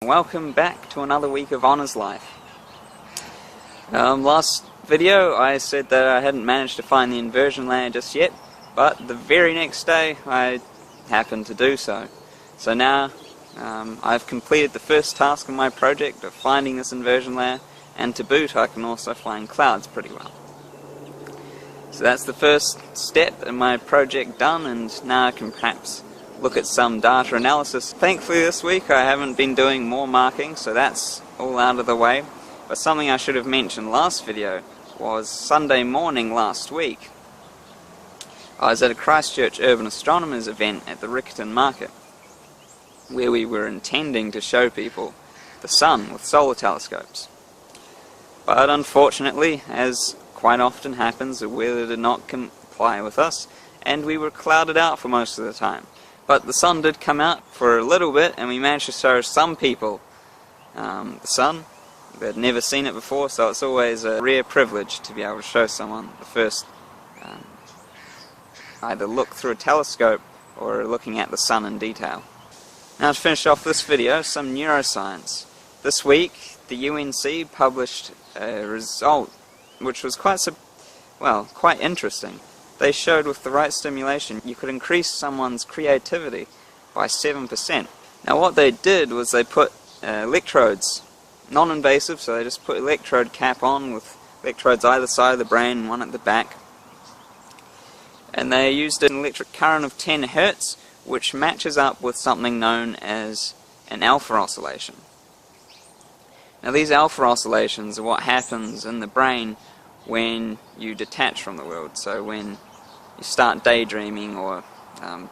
welcome back to another week of Honours Life. Last video I said that I hadn't managed to find the inversion layer just yet, but the very next day I happened to do so. So now I've completed the first task of my project of finding this inversion layer, and to boot I can also find clouds pretty well. So that's the first step in my project done, and now I can perhaps look at some data analysis. Thankfully this week I haven't been doing more marking, so that's all out of the way. But something I should have mentioned last video was Sunday morning last week I was at a Christchurch Urban Astronomers event at the Ridden-Harper, where we were intending to show people the sun with solar telescopes. But unfortunately, as quite often happens, the weather did not comply with us, and we were clouded out for most of the time. But the sun did come out for a little bit, and we managed to show some people the sun. They'd never seen it before, so it's always a rare privilege to be able to show someone the first either look through a telescope or looking at the sun in detail. Now, to finish off this video, some neuroscience. This week the UNC published a result which was quite interesting. They showed with the right stimulation you could increase someone's creativity by 7%. Now what they did was they put electrodes, non-invasive, so they just put electrode cap on with electrodes either side of the brain and one at the back. And they used an electric current of 10 Hertz, which matches up with something known as an alpha oscillation. Now these alpha oscillations are what happens in the brain when you detach from the world, so when you start daydreaming or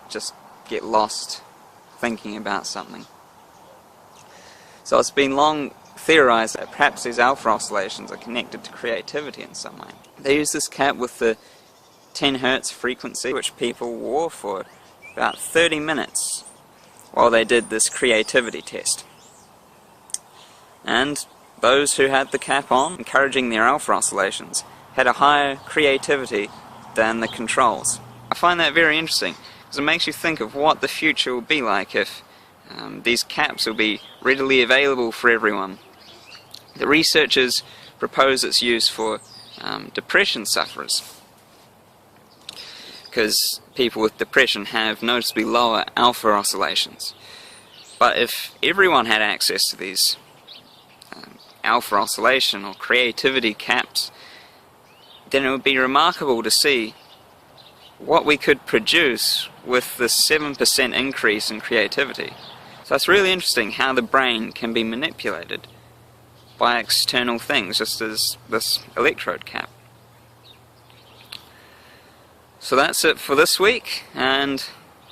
just get lost thinking about something. So it's been long theorized that perhaps these alpha oscillations are connected to creativity in some way. They used this cap with the 10 Hertz frequency, which people wore for about 30 minutes while they did this creativity test. And those who had the cap on, encouraging their alpha oscillations, had a higher creativity than the controls. I find that very interesting, because it makes you think of what the future will be like if these caps will be readily available for everyone. The researchers propose its use for depression sufferers, because people with depression have noticeably lower alpha oscillations. But if everyone had access to these alpha oscillation or creativity caps, then it would be remarkable to see what we could produce with this 7% increase in creativity. So it's really interesting how the brain can be manipulated by external things, just as this electrode cap. So that's it for this week, and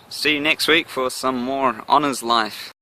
see you next week for some more Honours Life.